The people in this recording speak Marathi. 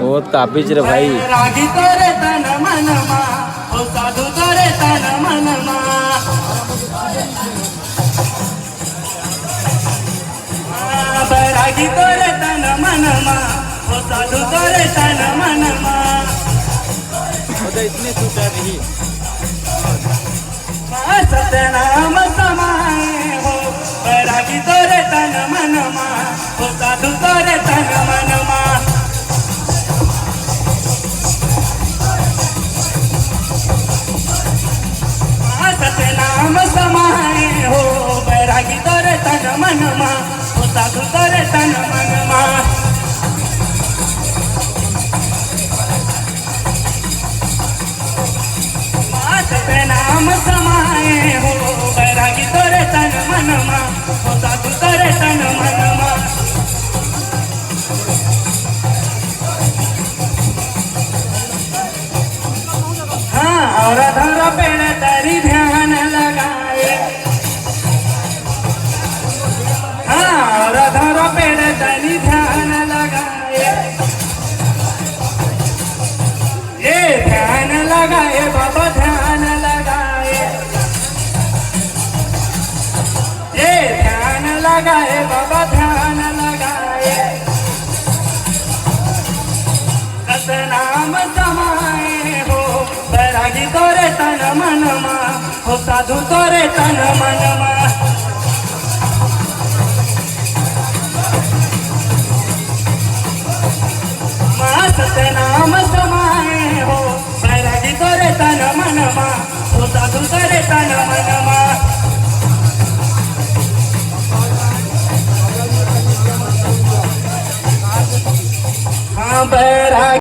बहुत काफीच रे भाई। रागी तोरे तन मनमा ओ साधु तोरे तन मनमा बैरागी तोरे तन मनमा ओ साधु तोरे तन मनमा इतनी छूटा नहीं। सतनाम समाए हो बैरागी तोरे तन मनमा ओ साधु तोरे तन मनमा सतनाम समाए हो बैरागी तोरे तन मनमा ओ साधु तोरे तन मनमा सतनाम समाए हो बैरागी तोरे तन मनमा ओ साधु तोरे तन मनमा हाँ और धर पेड़ तरी ध्यान लगाए हाँ और धर पेड़ तरी ध्यान लगाए ये ध्यान लगाए बाबा ध्यान लगाए ये ध्यान लगाए बाबा ध्यान लगाए सतनाम समाए हो बैरागी तोरे तन मनमा हो साधु तोरे तन मनमा सतनाम समाए हो बैरागी तोरे तन मनमा हो साधु तोरे तन मनमा हाँ बैरागी